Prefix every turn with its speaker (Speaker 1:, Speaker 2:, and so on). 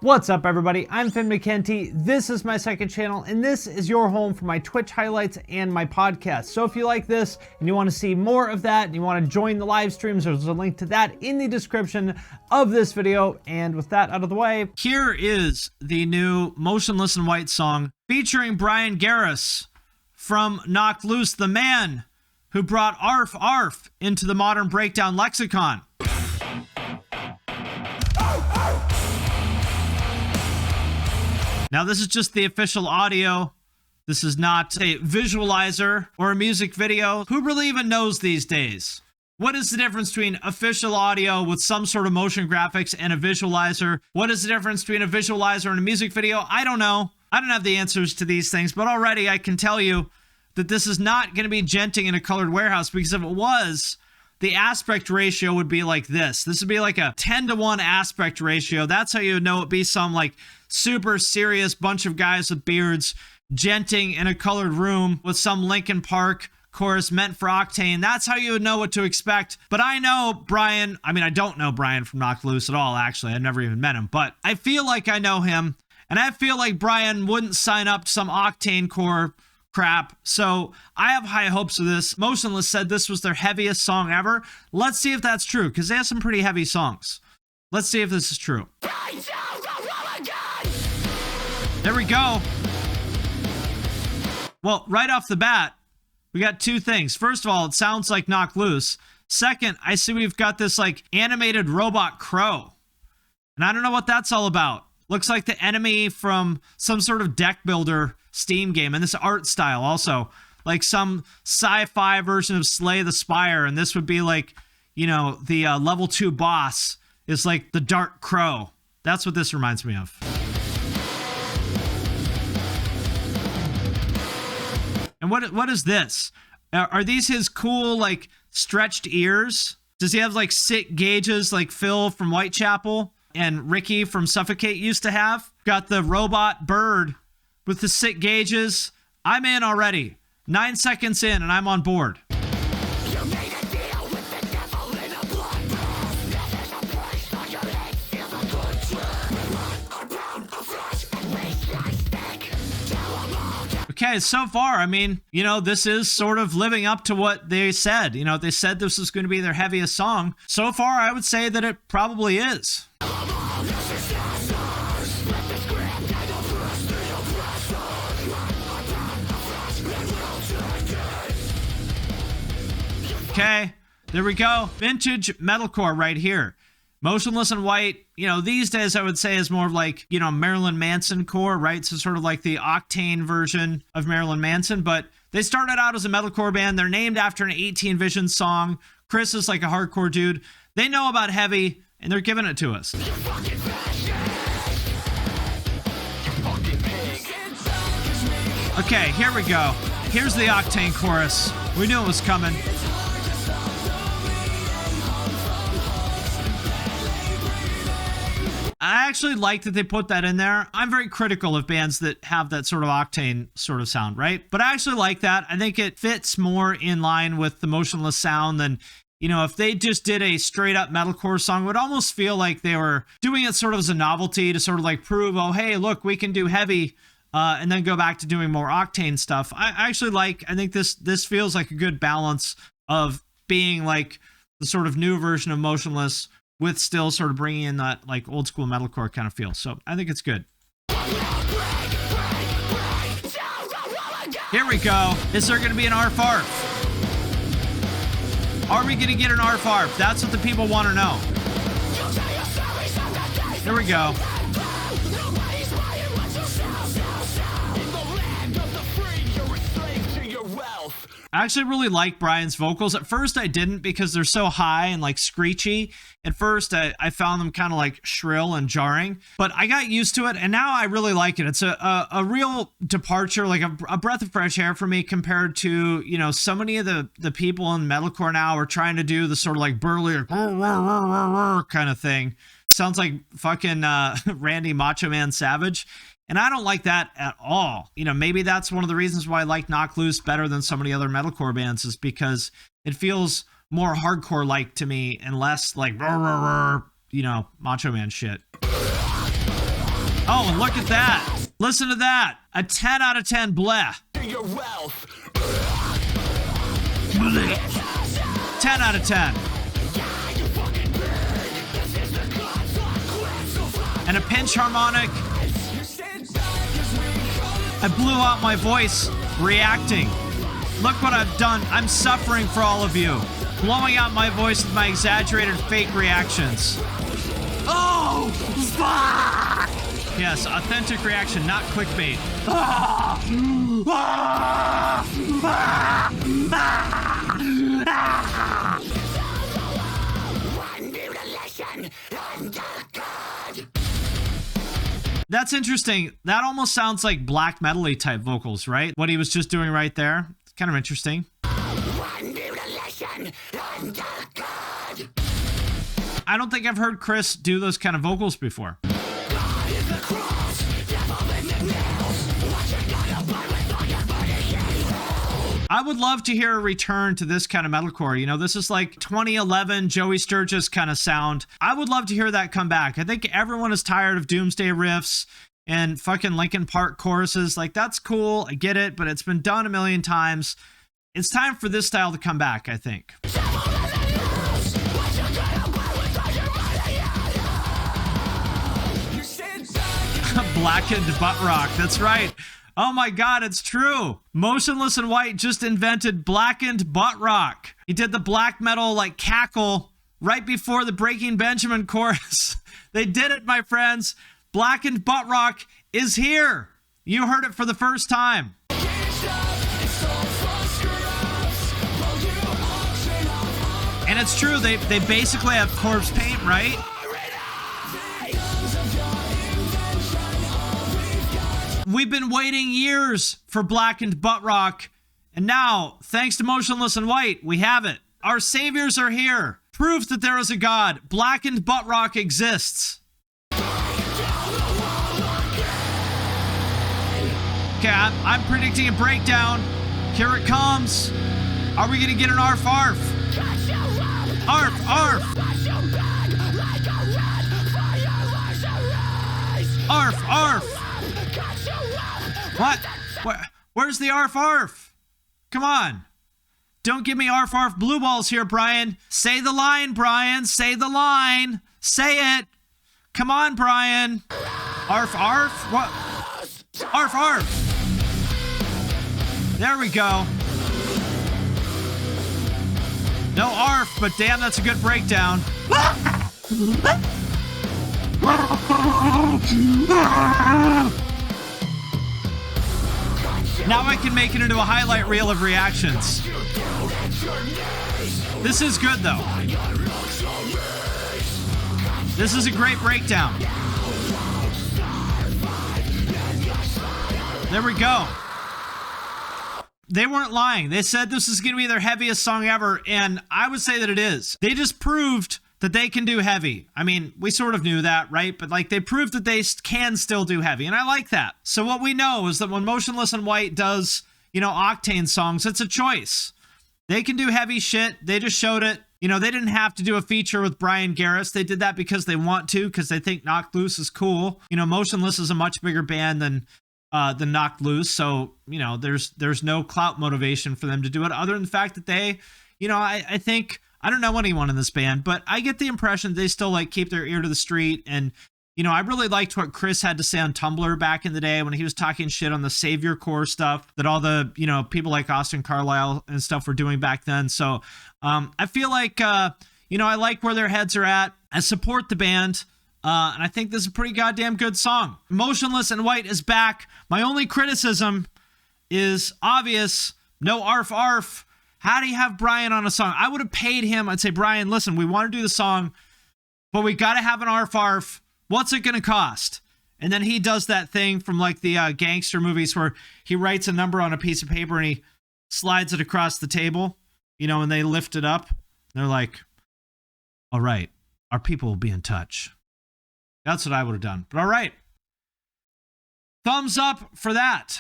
Speaker 1: What's up, everybody? I'm Mckenty. This is my second channel, and this is your home for my Twitch highlights and my podcast. So if you like this and you want to see more of that and you want to join the live streams, there's a link to that in the description of this video. And with that out of the way, here is the new Motionless in White song featuring Bryan Garris from Knocked Loose, the man who brought ARF ARF into the modern breakdown lexicon. Now, this is just the official audio. This is not a visualizer or a music video. Who really even knows these days? What is the difference between official audio with some sort of motion graphics and a visualizer? What is the difference between a visualizer and a music video? I don't know. I don't have the answers to these things, but already I can tell you that this is not going to be genting in a colored warehouse, because if it was, the aspect ratio would be like this. This would be like a 10-to-1 aspect ratio. That's how you would know it'd be some like super serious bunch of guys with beards genting in a colored room with some Linkin Park chorus meant for Octane. That's how you would know what to expect. But I know Bryan. I mean, I don't know Bryan from Knocked Loose at all, actually. I've never even met him. But I feel like I know him. And I feel like Bryan wouldn't sign up to some Octane core crap. So I have high hopes of this. Motionless said this was their heaviest song ever. Let's see if that's true, because they have some pretty heavy songs. Let's see if this is true. There we go. Well, right off the bat, we got two things. First of all, it sounds like Knocked Loose. Second, I see we've got this like animated robot crow. And I don't know what that's all about. Looks like the enemy from some sort of deck builder Steam game. And this art style also, like some sci-fi version of Slay the Spire. And this would be like, you know, the level 2 boss is like the Dark Crow. That's what this reminds me of. And what is this? Are these his cool, like, stretched ears? Does he have, like, sick gauges like Phil from Whitechapel and Ricky from Suffocate used to have? Got the robot bird with the sick gauges. I'm in already. 9 seconds in, and I'm on board. You made a deal with the devil in a bloodbath. This is a place for your head, feel the good Okay, so far, I mean, you know, this is sort of living up to what they said. You know, they said this was going to be their heaviest song. So far, I would say that it probably is. Okay, there we go. Vintage metalcore right here. Motionless in White, you know, these days I would say is more of like, you know, Marilyn Manson core, right? So sort of like the Octane version of Marilyn Manson, but they started out as a metalcore band. They're named after an 18 Vision song. Chris is like a hardcore dude. They know about heavy, and they're giving it to us. Okay, here we go. Here's the Octane chorus. We knew it was coming. I actually like that they put that in there. I'm very critical of bands that have that sort of Octane sort of sound, right? But I actually like that. I think it fits more in line with the Motionless sound than, you know, if they just did a straight up metalcore song, it would almost feel like they were doing it sort of as a novelty to sort of like prove, oh, hey, look, we can do heavy, and then go back to doing more Octane stuff. I think this feels like a good balance of being like the sort of new version of Motionless with still sort of bringing in that like old school metalcore kind of feel. So I think it's good. Here we go. Is there going to be an ARF ARF? Are we going to get an ARF ARF? That's what the people want to know. Here we go. I actually really like Bryan's vocals. At first I didn't, because they're so high and like screechy. At first I found them kind of like shrill and jarring, but I got used to it, and now I really like it. It's a real departure, like a breath of fresh air for me compared to, you know, so many of the people in metalcore now are trying to do the sort of like burly kind of thing. Sounds like fucking Randy Macho Man Savage. And I don't like that at all. You know, maybe that's one of the reasons why I like Knocked Loose better than so many other metalcore bands, is because it feels more hardcore-like to me and less like, you know, Macho Man shit. Oh, and look at that. Listen to that. A 10 out of 10 bleh. 10 out of 10. And a pinch harmonic. I blew out my voice reacting. Look what I've done. I'm suffering for all of you. Blowing out my voice with my exaggerated fake reactions. Oh, fuck! Yes, authentic reaction, not clickbait. That's interesting. That almost sounds like black metal-y type vocals, right? What he was just doing right there. It's kind of interesting. I don't think I've heard Chris do those kind of vocals before. I would love to hear a return to this kind of metalcore. You know, this is like 2011 Joey Sturgis kind of sound. I would love to hear that come back. I think everyone is tired of doomsday riffs and fucking Linkin Park choruses. Like, that's cool. I get it, but it's been done a million times. It's time for this style to come back, I think. Blackened butt rock. That's right. Oh my God, it's true. Motionless in White just invented blackened butt rock. He did the black metal like cackle right before the Breaking Benjamin chorus. They did it, my friends. Blackened butt rock is here. You heard it for the first time. And it's true, they basically have corpse paint, right? We've been waiting years for blackened butt rock, and now, thanks to Motionless in White, we have it. Our saviors are here. Proof that there is a God. Blackened butt rock exists. Okay, I'm predicting a breakdown. Here it comes. Are we gonna get an arf arf? Arf arf. Arf arf. What? Where's the arf arf? Come on. Don't give me arf arf blue balls here, Bryan. Say the line, Bryan. Say the line. Say it. Come on, Bryan. Arf arf? What? Arf arf. There we go. No arf, but damn, that's a good breakdown. Now I can make it into a highlight reel of reactions. This is good, though. This is a great breakdown. There we go. They weren't lying. They said this is going to be their heaviest song ever, and I would say that it is. They just proved that they can do heavy. I mean, we sort of knew that, right? But like, they proved that they can still do heavy, and I like that. So what we know is that when Motionless in White does, you know, Octane songs, it's a choice. They can do heavy shit. They just showed it. You know, they didn't have to do a feature with Bryan Garris. They did that because they want to, because they think Knocked Loose is cool. You know, Motionless is a much bigger band than Knocked Loose, so you know, there's no clout motivation for them to do it, other than the fact that they, you know, I think, I don't know anyone in this band, but I get the impression they still like keep their ear to the street. And you know, I really liked what Chris had to say on Tumblr back in the day when he was talking shit on the Savior Core stuff that all the, you know, people like Austin Carlisle and stuff were doing back then. So I feel like you know, I like where their heads are at. I support the band. And I think this is a pretty goddamn good song. Motionless in White is back. My only criticism is obvious. No arf arf. How do you have Bryan on a song? I would have paid him. I'd say, Bryan, listen, we want to do the song, but we got to have an arf arf. What's it going to cost? And then he does that thing from like the gangster movies where he writes a number on a piece of paper and he slides it across the table, you know, and they lift it up. They're like, all right, our people will be in touch. That's what I would have done. But all right. Thumbs up for that.